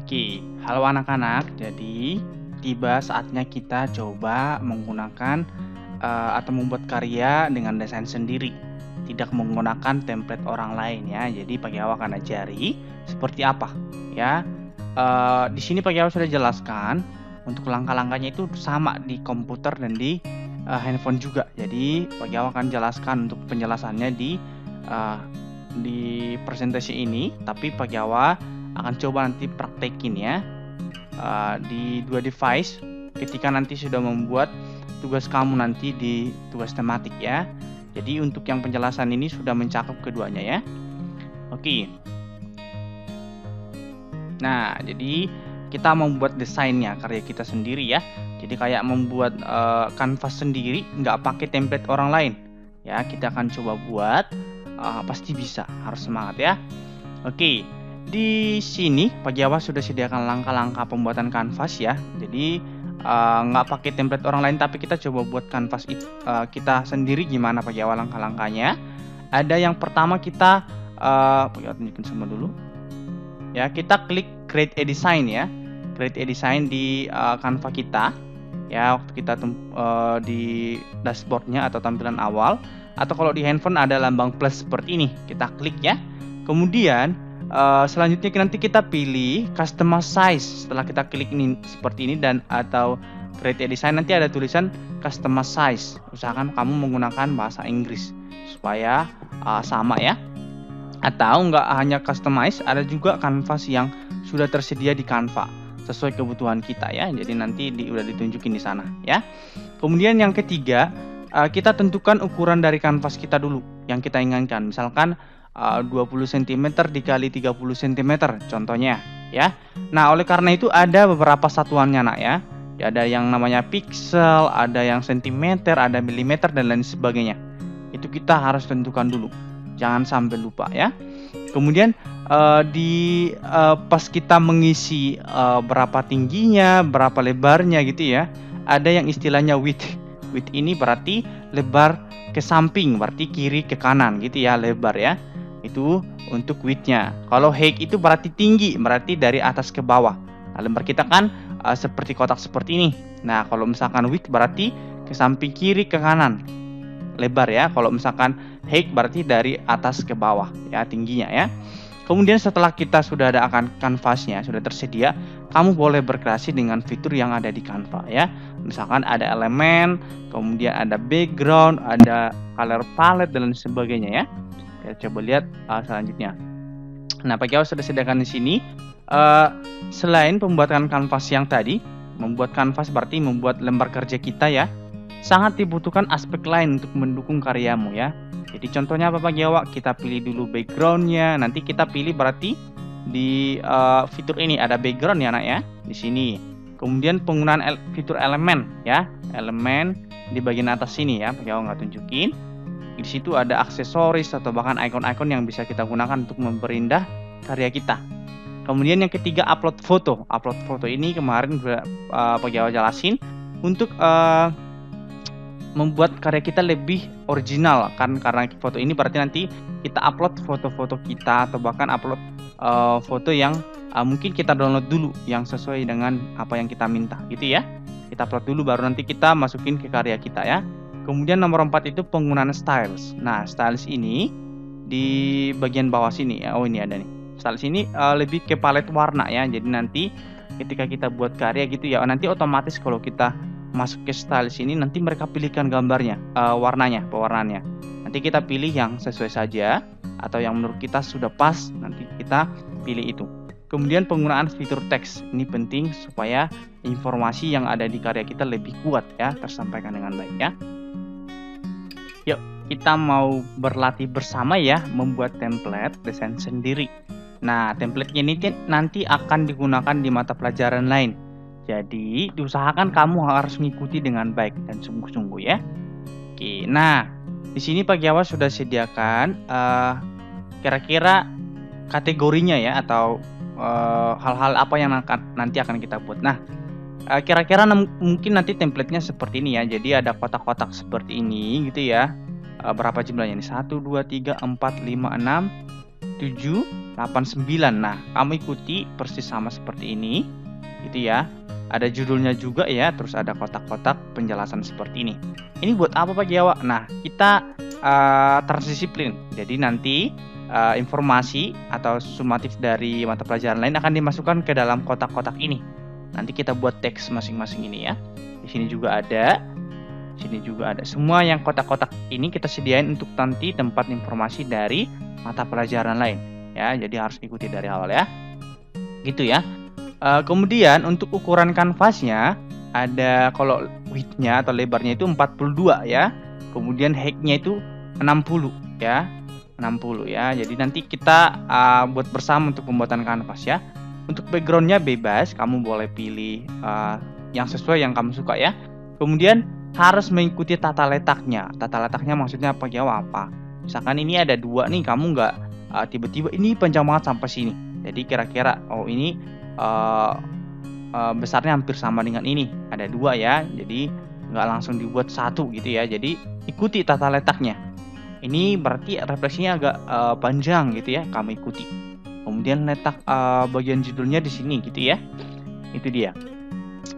Oke, halo anak-anak. Jadi, tiba saatnya kita coba menggunakan atau membuat karya dengan desain sendiri, tidak menggunakan template orang lain ya. Jadi, Pak Yawa akan ajari seperti apa ya. Di sini Pak Yawa sudah jelaskan untuk langkah-langkahnya itu sama di komputer dan di handphone juga. Jadi, Pak Yawa akan jelaskan untuk penjelasannya di presentasi ini, tapi Pak Yawa akan coba nanti praktekin ya di dua device ketika nanti sudah membuat tugas kamu nanti di tugas tematik ya. Jadi untuk yang penjelasan ini sudah mencakup keduanya ya. Oke. Nah, jadi kita membuat desainnya karya kita sendiri ya. Jadi kayak membuat kanvas sendiri, nggak pakai template orang lain ya. Kita akan coba buat, pasti bisa, harus semangat ya. Oke. Di sini Pak Yawa sudah sediakan langkah-langkah pembuatan kanvas ya. Jadi nggak pakai template orang lain, tapi kita coba buat kanvas kita sendiri. Gimana Pak Yawa langkah-langkahnya? Ada yang pertama kita Pak Yawa tunjukin semua dulu. Ya, kita klik create a design ya. Create a design di Canva kita. Ya, waktu kita di dashboardnya atau tampilan awal, atau kalau di handphone ada lambang plus seperti ini. Kita klik ya. Kemudian selanjutnya nanti kita pilih customize size. Setelah kita klik ini seperti ini dan atau create a design, nanti ada tulisan customize size. Usahakan kamu menggunakan bahasa Inggris supaya sama ya. Atau nggak hanya customize, ada juga kanvas yang sudah tersedia di Canva sesuai kebutuhan kita ya. Jadi nanti udah ditunjukin di sana ya. Kemudian yang ketiga, kita tentukan ukuran dari kanvas kita dulu yang kita inginkan. Misalkan 20 cm dikali 30 cm contohnya ya. Nah, oleh karena itu ada beberapa satuannya nak ya. Ada yang namanya pixel, ada yang sentimeter, ada milimeter dan lain sebagainya. Itu kita harus tentukan dulu. Jangan sampai lupa ya. Kemudian pas kita mengisi berapa tingginya, berapa lebarnya gitu ya. Ada yang istilahnya width. Width ini berarti lebar ke samping, berarti kiri ke kanan gitu ya, lebar ya. Itu untuk width-nya. Kalau height itu berarti tinggi, berarti dari atas ke bawah. Nah, lembar kita kan seperti kotak seperti ini. Nah, kalau misalkan width berarti ke samping kiri ke kanan, lebar ya. Kalau misalkan height berarti dari atas ke bawah ya, tingginya ya. Kemudian setelah kita sudah ada akan kanvasnya sudah tersedia, kamu boleh berkreasi dengan fitur yang ada di Canva ya. Misalkan ada elemen, kemudian ada background, ada color palette dan lain sebagainya ya. Kita coba lihat selanjutnya. Nah, Pak Yawa sudah sediakan di sini. Selain pembuatan kanvas yang tadi, membuat kanvas berarti membuat lembar kerja kita ya. Sangat dibutuhkan aspek lain untuk mendukung karyamu ya. Jadi contohnya apa Pak Yawa? Kita pilih dulu backgroundnya. Nanti kita pilih berarti di fitur ini ada background ya nak ya. Di sini. Kemudian penggunaan fitur elemen ya. Elemen di bagian atas sini ya. Pak Yawa nggak tunjukin. Di situ ada aksesoris atau bahkan ikon-ikon yang bisa kita gunakan untuk memperindah karya kita. Kemudian yang ketiga, upload foto. Upload foto ini kemarin Pak Yawa jelasin untuk membuat karya kita lebih original kan, karena foto ini berarti nanti kita upload foto-foto kita atau bahkan upload foto yang mungkin kita download dulu yang sesuai dengan apa yang kita minta gitu ya. Kita upload dulu baru nanti kita masukin ke karya kita ya. Kemudian nomor 4 itu penggunaan styles. Nah, styles ini di bagian bawah sini ya. Oh, ini ada nih. Styles ini lebih ke palet warna ya. Jadi nanti ketika kita buat karya gitu ya, nanti otomatis kalau kita masuk ke styles ini nanti mereka pilihkan gambarnya, warnanya, pewarnaannya. Nanti kita pilih yang sesuai saja atau yang menurut kita sudah pas, nanti kita pilih itu. Kemudian penggunaan fitur teks. Ini penting supaya informasi yang ada di karya kita lebih kuat ya, tersampaikan dengan baik ya. Yuk, kita mau berlatih bersama ya, membuat template desain sendiri. Nah, template-nya ini nanti akan digunakan di mata pelajaran lain. Jadi, diusahakan kamu harus mengikuti dengan baik dan sungguh-sungguh ya. Oke, nah, di sini Pak Yawa sudah sediakan kira-kira kategorinya ya, atau hal-hal apa yang nanti akan kita buat. Nah, kira-kira mungkin nanti template-nya seperti ini ya. Jadi ada kotak-kotak seperti ini gitu ya. Berapa jumlahnya ini? 1, 2, 3, 4, 5, 6, 7, 89. Nah, kamu ikuti persis sama seperti ini, gitu ya. Ada judulnya juga ya, terus ada kotak-kotak penjelasan seperti ini. Ini buat apa Pak Jawa? Nah, kita transdisiplin. Jadi nanti informasi atau sumatif dari mata pelajaran lain akan dimasukkan ke dalam kotak-kotak ini. Nanti kita buat teks masing-masing ini ya. Di sini juga ada. Di sini juga ada. Semua yang kotak-kotak ini kita sediain untuk nanti tempat informasi dari mata pelajaran lain. Ya, jadi harus ikuti dari awal ya. Gitu ya. Kemudian untuk ukuran kanvasnya ada, kalau width-nya atau lebarnya itu 42 ya. Kemudian height-nya itu 60 ya. 60 ya. Jadi nanti kita buat bersama untuk pembuatan kanvas ya. Untuk background-nya bebas, kamu boleh pilih yang sesuai yang kamu suka ya. Kemudian harus mengikuti tata letaknya. Tata letaknya maksudnya apa apa? Misalkan ini ada 2 nih, kamu nggak tiba-tiba ini panjang banget sampai sini. Jadi kira-kira ini besarnya hampir sama dengan ini, ada 2 ya, jadi nggak langsung dibuat 1 gitu ya. Jadi ikuti tata letaknya. Ini berarti refleksinya agak panjang gitu ya, kamu ikuti. Kemudian letak bagian judulnya di sini gitu ya, itu dia.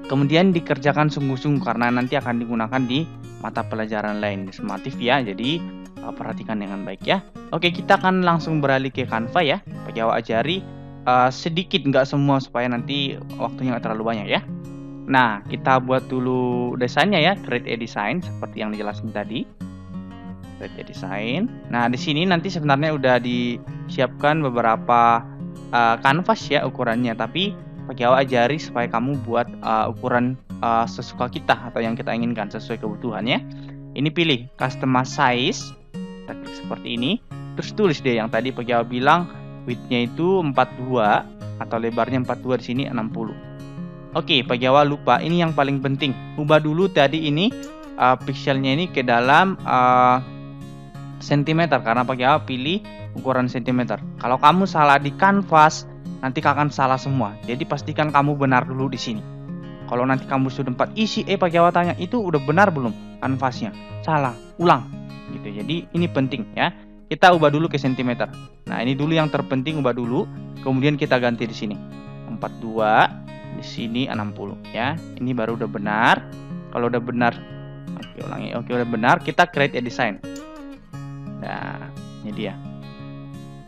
Kemudian dikerjakan sungguh-sungguh karena nanti akan digunakan di mata pelajaran lain sumatif ya. Jadi perhatikan dengan baik ya. Oke, kita akan langsung beralih ke Canva ya. Pak Jawa ajari sedikit, nggak semua, supaya nanti waktunya nggak terlalu banyak ya. Nah, kita buat dulu desainnya ya, create a design seperti yang dijelasin tadi. Create a design. Nah, di sini nanti sebenarnya udah disiapkan beberapa kanvas ya ukurannya, tapi Pak Jawa ajari supaya kamu buat ukuran sesuka kita atau yang kita inginkan sesuai kebutuhannya. Ini pilih customize size, kita klik seperti ini, terus tulis deh yang tadi Pak Jawa bilang width-nya itu 42 atau lebarnya 42, di sini 60. Oke, Pak Jawa lupa, ini yang paling penting. Ubah dulu tadi ini pixelnya ini ke dalam sentimeter, karena Pak Jawa pilih ukuran sentimeter. Kalau kamu salah di kanvas, nanti akan salah semua. Jadi pastikan kamu benar dulu di sini. Kalau nanti kamu sudah tempat isi, Pak Jawa tanya, itu udah benar belum kanvasnya? Salah, ulang. Gitu. Jadi ini penting ya. Kita ubah dulu ke sentimeter. Nah, ini dulu yang terpenting, ubah dulu. Kemudian kita ganti di sini 42, di sini 60 ya. Ini baru udah benar. Kalau udah benar, oke ulangi. Oke, udah benar, kita create a design. Nah, ini dia.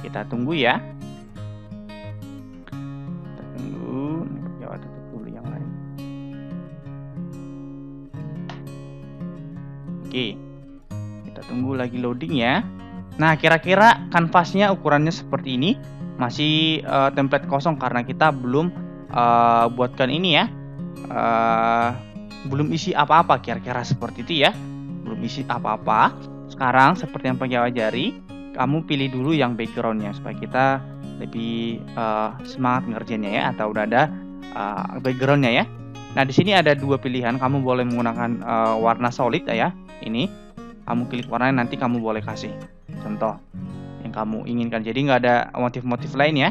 Kita tunggu ya. Kita tunggu. Jawa tutup dulu yang lain. Oke. Kita tunggu lagi loading ya. Nah, kira-kira kanvasnya ukurannya seperti ini. Masih template kosong karena kita belum buatkan ini ya. Belum isi apa-apa, kira-kira seperti itu ya. Belum isi apa-apa. Sekarang seperti yang Pak Jawa ajari, kamu pilih dulu yang backgroundnya supaya kita lebih semangat ngerjainnya ya, atau udah ada backgroundnya ya. Nah, di sini ada 2 pilihan. Kamu boleh menggunakan warna solid ya. Ini kamu klik warnanya, nanti kamu boleh kasih contoh yang kamu inginkan. Jadi nggak ada motif-motif lain ya.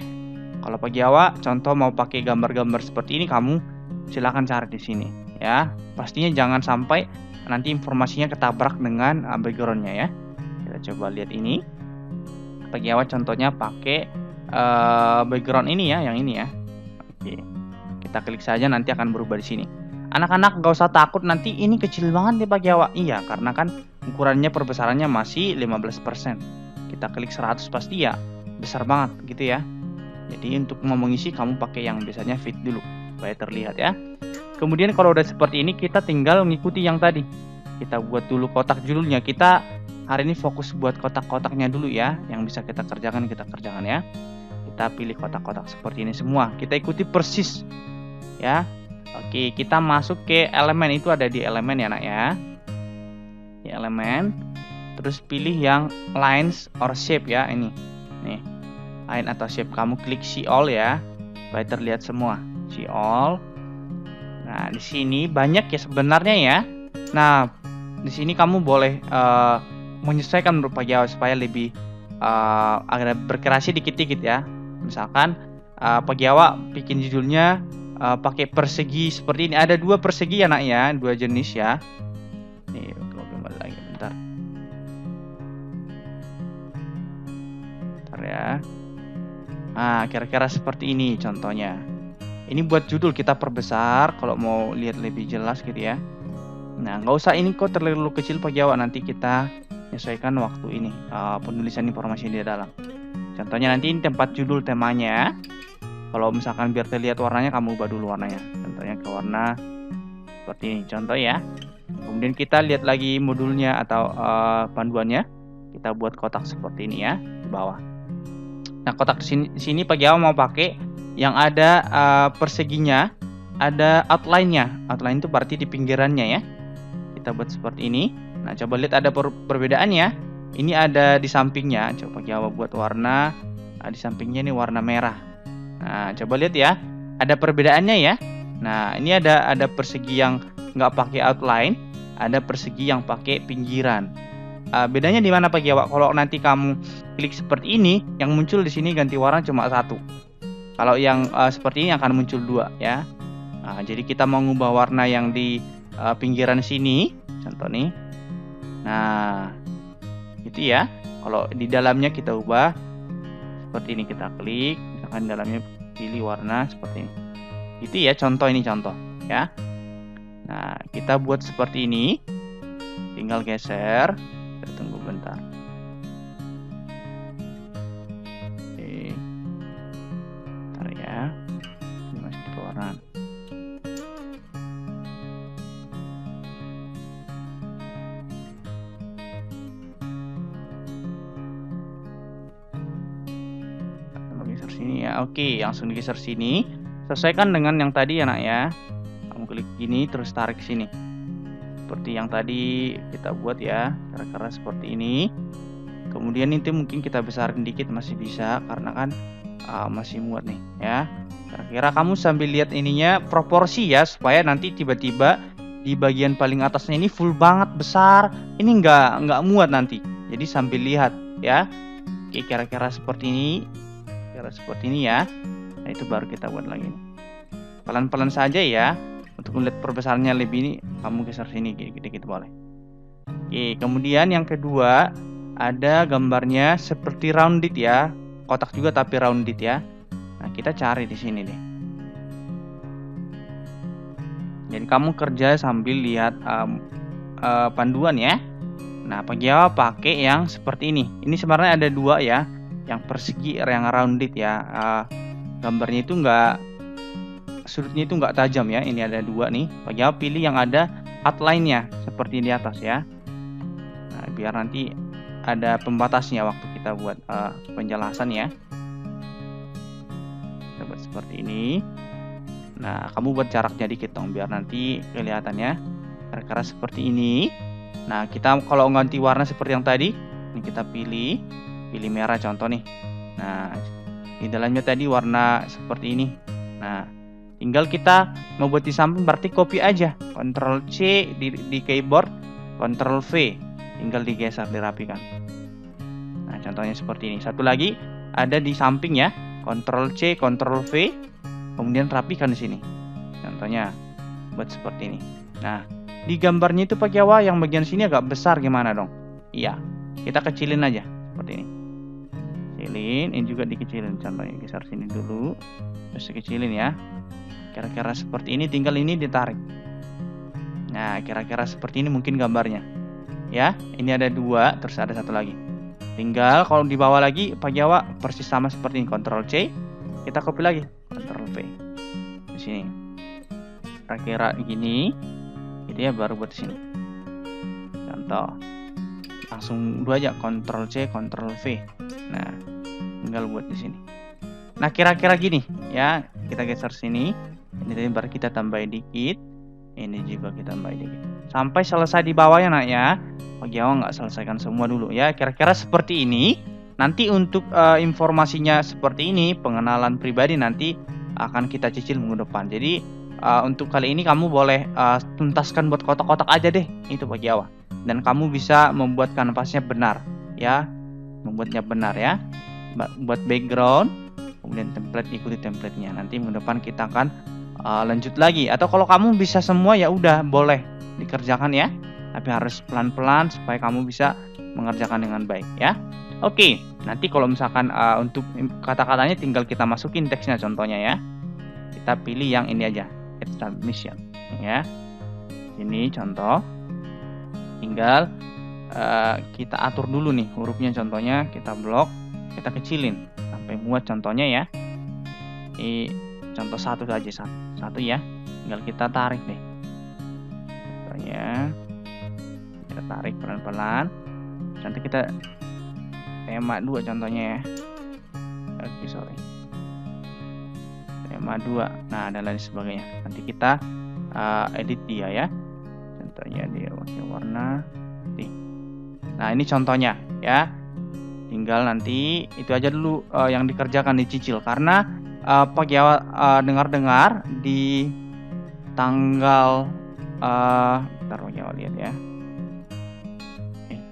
Kalau Pak Jawa contoh mau pakai gambar-gambar seperti ini, kamu silahkan cari di sini ya. Pastinya jangan sampai nanti informasinya ketabrak dengan backgroundnya ya. Kita coba lihat ini. Pak Jawa contohnya pakai background ini ya, yang ini ya. Oke, kita klik saja, nanti akan berubah di sini. Anak-anak gak usah takut nanti ini kecil banget nih Pak Jawa. Iya, karena kan ukurannya perbesarannya masih 15%. Kita klik 100 pasti ya besar banget gitu ya. Jadi untuk mau mengisi kamu pakai yang biasanya fit dulu supaya terlihat ya. Kemudian kalau udah seperti ini, kita tinggal mengikuti yang tadi. Kita buat dulu kotak judulnya. Kita hari ini fokus buat kotak-kotaknya dulu ya. Yang bisa kita kerjakan ya. Kita pilih kotak-kotak seperti ini semua. Kita ikuti persis ya. Oke, kita masuk ke elemen, itu ada di elemen ya nak ya. Di elemen, terus pilih yang lines or shape ya, ini. Nih, line atau shape, kamu klik see all ya, supaya terlihat semua. See all. Nah, di sini banyak ya sebenarnya ya. Nah, di sini kamu boleh menyesuaikan menurut Pak Jawa supaya lebih agak berkreasi dikit-dikit ya. Misalkan Pak Jawa bikin judulnya pakai persegi seperti ini. Ada 2 persegi ya nak ya, 2 jenis ya. Nih, kembali lagi bentar. Bentar ya. Nah, kira-kira seperti ini contohnya. Ini buat judul kita perbesar kalau mau lihat lebih jelas gitu ya. Nah, nggak usah ini kok terlalu kecil Pak Jawa, nanti kita menyesuaikan waktu ini penulisan informasi di dalam. Contohnya nanti ini tempat judul temanya. Kalau misalkan biar terlihat warnanya, kamu ubah dulu warnanya. Contohnya ke warna seperti ini contoh ya. Kemudian kita lihat lagi modulnya atau panduannya. Kita buat kotak seperti ini ya di bawah. Nah, kotak di sini Pak Jawa mau pakai yang ada perseginya, ada outline-nya. Outline itu berarti di pinggirannya ya. Kita buat seperti ini. Nah, coba lihat ada perbedaannya. Ini ada di sampingnya. Coba Pak Jawa buat warna. Di sampingnya ini warna merah. Nah, coba lihat ya. Ada perbedaannya ya. Nah, ini ada persegi yang nggak pakai outline. Ada persegi yang pakai pinggiran. Bedanya di mana Pak Jawa? Kalau nanti kamu klik seperti ini, yang muncul di sini ganti warna cuma satu. Kalau yang seperti ini akan muncul dua ya. Nah, jadi kita mau ngubah warna yang di pinggiran sini, contoh nih. Nah, gitu ya. Kalau di dalamnya kita ubah seperti ini, kita klik, misalkan dalamnya pilih warna seperti ini. Itu ya contoh ya. Nah, kita buat seperti ini. Tinggal geser. Kita tunggu bentar. Oke. Bentar ya. Ini masih di warna. Geser sini ya. Oke, langsung digeser sini. Sesuaikan dengan yang tadi ya nak ya. Kamu klik gini terus tarik sini. Seperti yang tadi kita buat ya, kira-kira seperti ini. Kemudian itu mungkin kita besarin dikit masih bisa karena kan masih muat nih ya. Kira-kira kamu sambil lihat ininya proporsi ya, supaya nanti tiba-tiba di bagian paling atasnya ini full banget besar, ini nggak muat nanti. Jadi sambil lihat ya. Oke, kira-kira seperti ini, ya. Nah, itu baru kita buat lagi. Pelan-pelan saja ya. Untuk melihat perbesarnya lebih, ini kamu geser sini gitu boleh. Oke, kemudian yang kedua ada gambarnya seperti rounded ya, kotak juga tapi rounded ya. Nah, kita cari di sini deh. Jadi kamu kerja sambil lihat panduan ya. Nah, Pak Jawa pakai yang seperti ini. Ini sebenarnya ada dua ya, yang persegi, yang rounded ya. Gambarnya itu sudutnya itu nggak tajam ya. Ini ada dua nih. Pak Jawa pilih yang ada outline-nya seperti di atas ya. Nah, biar nanti ada pembatasnya waktu kita buat penjelasan ya. Kita buat seperti ini. Nah, kamu buat jaraknya dikit dong biar nanti kelihatannya kira-kira seperti ini. Nah, kita kalau ganti warna seperti yang tadi, ini kita pilih merah contoh nih. Nah, di dalamnya tadi warna seperti ini. Nah, tinggal kita mau buat di samping berarti copy aja. Ctrl C di keyboard, Ctrl V. Tinggal digeser, dirapikan. Nah, contohnya seperti ini. Satu lagi ada di samping ya. Ctrl C, Ctrl V. Kemudian rapikan di sini. Contohnya buat seperti ini. Nah, di gambarnya itu Pak Jawa yang bagian sini agak besar gimana dong? Iya, kita kecilin aja seperti ini. Kecilin, ini juga dikecilin. Contohnya geser sini dulu. Terus dikecilin ya. Kira-kira seperti ini, tinggal ini ditarik. Nah, kira-kira seperti ini mungkin gambarnya. Ya, ini ada dua, terus ada satu lagi. Tinggal kalau di bawah lagi Pak Jawa persis sama seperti ini. Ctrl C, kita copy lagi. Ctrl V. Di sini. Kira-kira gini. Gitu ya, baru buat di sini. Contoh. Langsung dua aja, Ctrl C, Ctrl V. Nah, tinggal buat di sini. Nah, kira-kira gini ya. Kita geser sini. Ini tadi baru kita tambahin dikit. Ini juga kita tambahin dikit. Sampai selesai di bawahnya nak ya. Pak Jawa nggak selesaikan semua dulu ya. Kira-kira seperti ini. Nanti untuk informasinya seperti ini, pengenalan pribadi nanti akan kita cicil minggu depan. Jadi untuk kali ini kamu boleh tuntaskan buat kotak-kotak aja deh. Itu Pak Jawa. Dan kamu bisa membuat kanvasnya benar ya. Membuatnya benar ya. Buat background. Kemudian template, ikuti template-nya. Nanti minggu depan kita akan lanjut lagi. Atau kalau kamu bisa semua ya udah boleh dikerjakan ya. Tapi harus pelan-pelan supaya kamu bisa mengerjakan dengan baik ya. Oke. Nanti kalau misalkan untuk kata-katanya tinggal kita masukin teksnya, contohnya ya. Kita pilih yang ini aja, add submission ya. Ini contoh. Tinggal kita atur dulu nih hurufnya, contohnya kita blok, kita kecilin sampai muat contohnya ya. Ini contoh satu saja, satu ya. Tinggal kita tarik deh. Contohnya kita tarik pelan-pelan. Nanti kita tema 2 contohnya ya. Oke, sorry. Tema 2. Nah, dan lain sebagainya. Nanti kita edit dia ya. Contohnya dia pakai warna putih. Nah, ini contohnya ya. Tinggal nanti itu aja dulu yang dikerjakan, dicicil, karena Pak Jawa dengar-dengar di tanggal bentar Pak Jawa lihat ya.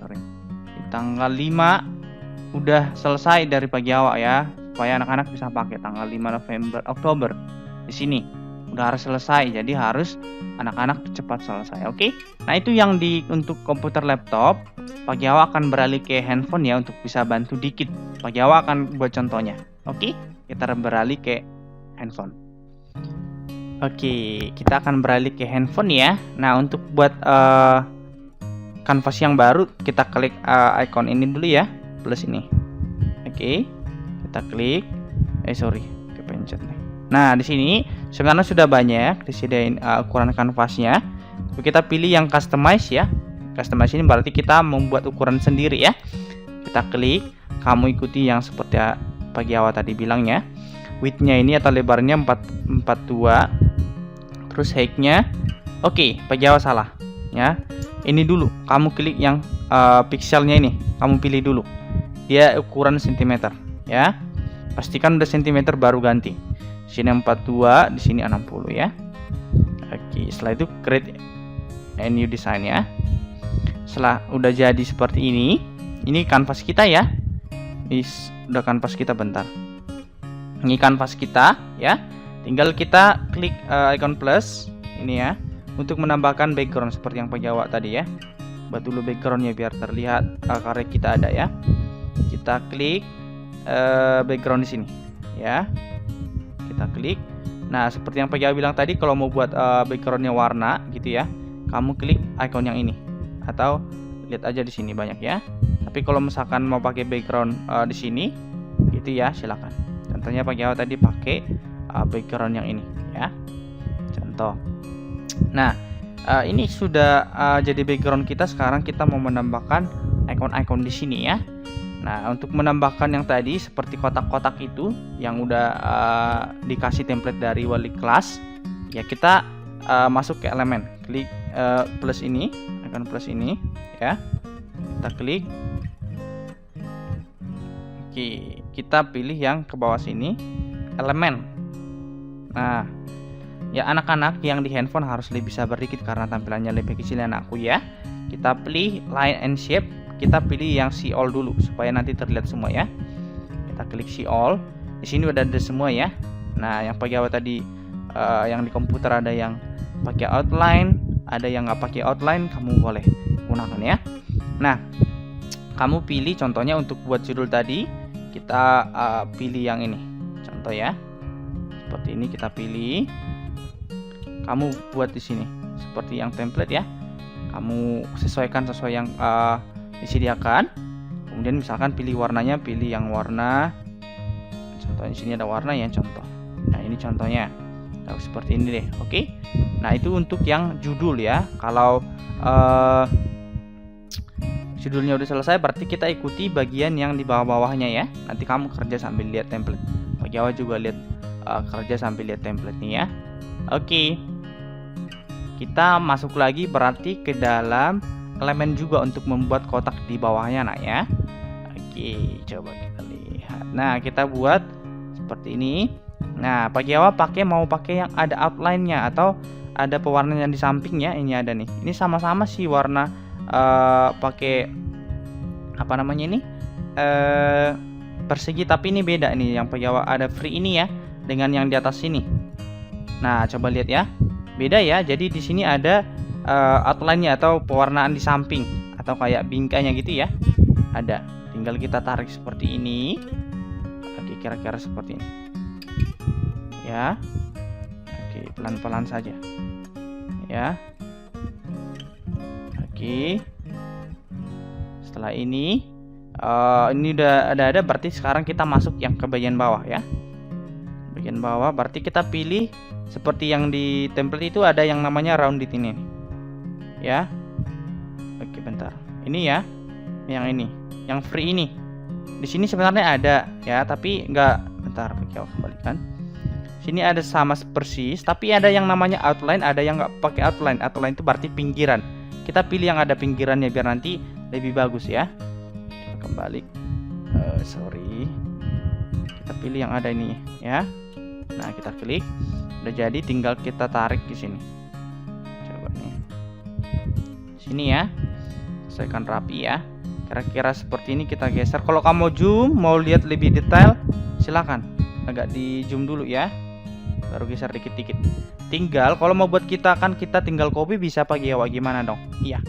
Sorry. Di tanggal 5 udah selesai dari Pak Jawa ya, supaya anak-anak bisa pakai tanggal 5 Oktober di sini udah harus selesai, jadi harus anak-anak cepat selesai. Oke. Nah, itu yang untuk komputer laptop. Pak Jawa akan beralih ke handphone ya, untuk bisa bantu dikit. Pak Jawa akan buat contohnya. Oke, kita beralih ke handphone. Oke, kita akan beralih ke handphone ya. Nah, untuk buat kanvas yang baru, kita klik icon ini dulu ya, plus ini. Oke, kita klik. Kepencet nih. Nah, di sini sebenarnya sudah banyak disediain ukuran kanvasnya. Kita pilih yang customize ya. Customize ini berarti kita membuat ukuran sendiri ya. Kita klik, kamu ikuti yang seperti Pak Jawa tadi bilangnya. Width-nya ini atau lebarnya 42. Terus height-nya, oke, Pak Jawa salah ya. Ini dulu, kamu klik yang pixelnya ini, kamu pilih dulu. Dia ukuran cm ya. Pastikan udah cm baru ganti. Di sini 42, di sini 60 ya. Oke, setelah itu create a new design ya. Setelah udah jadi seperti ini kanvas kita ya. Udah kanvas kita, bentar. Ini kanvas kita ya. Tinggal kita klik icon plus ini ya, untuk menambahkan background seperti yang Pak Jawa tadi ya. Buat dulu backgroundnya biar terlihat karya kita ada ya. Kita klik background di sini ya. Kita klik. Nah, seperti yang Pak Jawa bilang tadi, kalau mau buat backgroundnya warna gitu ya, kamu klik icon yang ini, atau lihat aja di sini banyak ya. Tapi kalau misalkan mau pakai background di sini gitu ya, silakan. Contohnya Pak Jawa tadi pakai background yang ini ya. Contoh. Nah, ini sudah jadi background kita. Sekarang kita mau menambahkan icon-icon di sini ya. Nah, untuk menambahkan yang tadi seperti kotak-kotak itu yang udah dikasih template dari wali kelas, ya kita masuk ke elemen, klik plus ini, icon plus ini ya. Kita klik. Oke, kita pilih yang ke bawah sini, elemen. Nah, ya anak-anak yang di handphone harus lebih sabar dikit karena tampilannya lebih kecil anakku ya. Kita pilih line and shape, kita pilih yang see all dulu supaya nanti terlihat semua ya. Kita klik see all. Di sini udah ada semua ya. Nah, yang Pak Jawa tadi yang di komputer ada yang pakai outline, ada yang nggak pakai outline, kamu boleh gunakan ya. Nah, kamu pilih contohnya untuk buat judul tadi, kita pilih yang ini. Contoh ya. Seperti ini kita pilih. Kamu buat di sini seperti yang template ya. Kamu sesuaikan sesuai yang disediakan. Kemudian misalkan pilih warnanya, pilih yang warna. Contohnya di sini ada warna ya, contoh. Nah, ini contohnya. Nah, seperti ini deh. Oke. Nah, itu untuk yang judul ya. Kalau judulnya udah selesai, berarti kita ikuti bagian yang di bawah-bawahnya ya. Nanti kamu kerja sambil lihat template. Pak Jawa juga lihat kerja sambil lihat template nih ya. Oke. Kita masuk lagi berarti ke dalam elemen juga untuk membuat kotak di bawahnya nak ya. Oke, coba kita lihat. Nah, kita buat seperti ini. Nah, Pak Jawa mau pakai yang ada outline-nya atau ada pewarnaan di sampingnya. Ini ada nih. Ini sama-sama sih warna pakai apa namanya ini? Persegi, tapi ini beda nih. Yang Pak Jawa ada free ini ya dengan yang di atas sini. Nah, coba lihat ya. Beda ya. Jadi di sini ada outline-nya atau pewarnaan di samping atau kayak bingkainya gitu ya. Ada. tinggal kita tarik seperti ini. Oke, kira-kira seperti ini ya. Oke, pelan-pelan saja ya. Oke, setelah ini udah ada, berarti sekarang kita masuk yang ke bagian bawah ya. Bagian bawah berarti kita pilih seperti yang di template itu, ada yang namanya rounded ini ya. Oke, bentar. Ini ya, yang ini, yang free ini. Di sini sebenarnya ada ya, tapi enggak. Bentar, pakai kembalikan. Sini ada sama persis, tapi ada yang namanya outline, ada yang nggak pakai outline. Outline itu berarti pinggiran. Kita pilih yang ada pinggirannya biar nanti lebih bagus ya. Coba kembali. Sorry. Kita pilih yang ada ini ya. Nah, kita klik. Udah jadi, tinggal kita tarik di sini. Coba nih. Sini ya. Sesuaikan rapi ya. Kira-kira seperti ini kita geser. Kalau kamu zoom, mau lihat lebih detail, silakan. Agak di zoom dulu ya. Baru geser dikit-dikit. Tinggal kalau mau buat kita tinggal copy, bisa pakai gimana dong? Iya.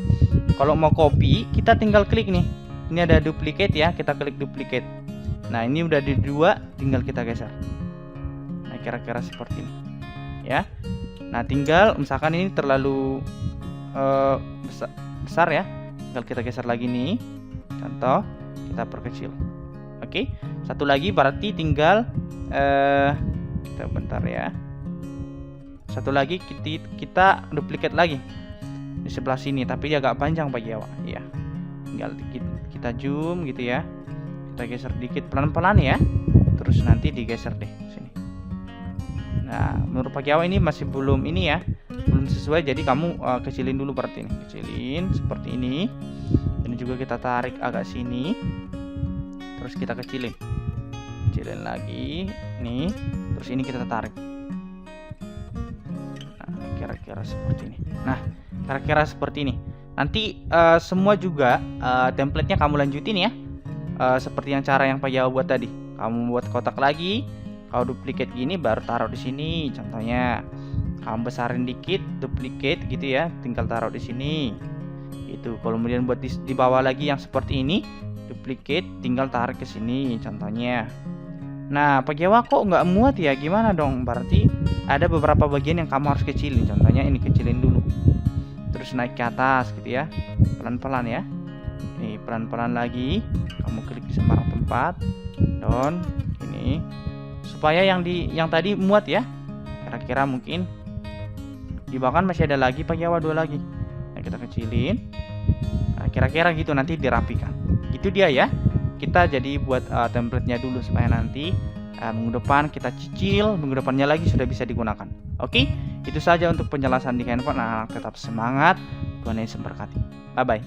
Kalau mau copy, kita tinggal klik nih. Ini ada duplicate ya, kita klik duplicate. Nah, ini udah di dua, tinggal kita geser. Nah, kira-kira seperti ini. Ya. Nah, tinggal misalkan ini terlalu besar ya. Tinggal kita geser lagi nih. Contoh, kita perkecil. Oke. Satu lagi berarti tinggal kita bentar ya. Satu lagi kita duplicate lagi di sebelah sini, tapi agak panjang bagi awak ya. Tinggal kita zoom gitu ya. Kita geser dikit pelan-pelan ya. Terus nanti digeser deh sini. Nah, menurut Pak Jawa ini masih belum ini ya, belum sesuai, jadi kamu kecilin dulu berarti ini. Kecilin seperti ini. Ini juga kita tarik agak sini. Terus kita kecilin. Kecilin lagi nih. Terus ini kita tarik. Nah, kira-kira seperti ini. Nah, kira-kira seperti ini. Nanti semua juga template-nya kamu lanjutin ya. Seperti yang cara yang Pak Jawa buat tadi. Kamu buat kotak lagi. Kalau duplicate gini baru taruh di sini. Contohnya, kamu besarin dikit, duplicate gitu ya, tinggal taruh di sini. Itu. Kalau kemudian buat di bawah lagi yang seperti ini, duplicate, tinggal tarik ke sini. Contohnya. Nah, Pak Jawa kok nggak muat ya? Gimana dong? Berarti ada beberapa bagian yang kamu harus kecilin. Contohnya ini kecilin dulu. Terus naik ke atas gitu ya, pelan-pelan ya. Ini pelan-pelan lagi. Kamu klik di sembarang tempat. Down. Ini. Supaya yang tadi muat ya. Kira-kira mungkin di bawah kan masih ada lagi Pak Jawa, dua lagi. Nah, kita kecilin. Nah, kira-kira gitu, nanti dirapikan. Itu dia ya. Kita jadi buat template-nya dulu supaya nanti minggu depan kita cicil, minggu depannya lagi sudah bisa digunakan. Oke, itu saja untuk penjelasan di handphone. Nah, tetap semangat. Tuhan Yesus memberkati. Bye bye.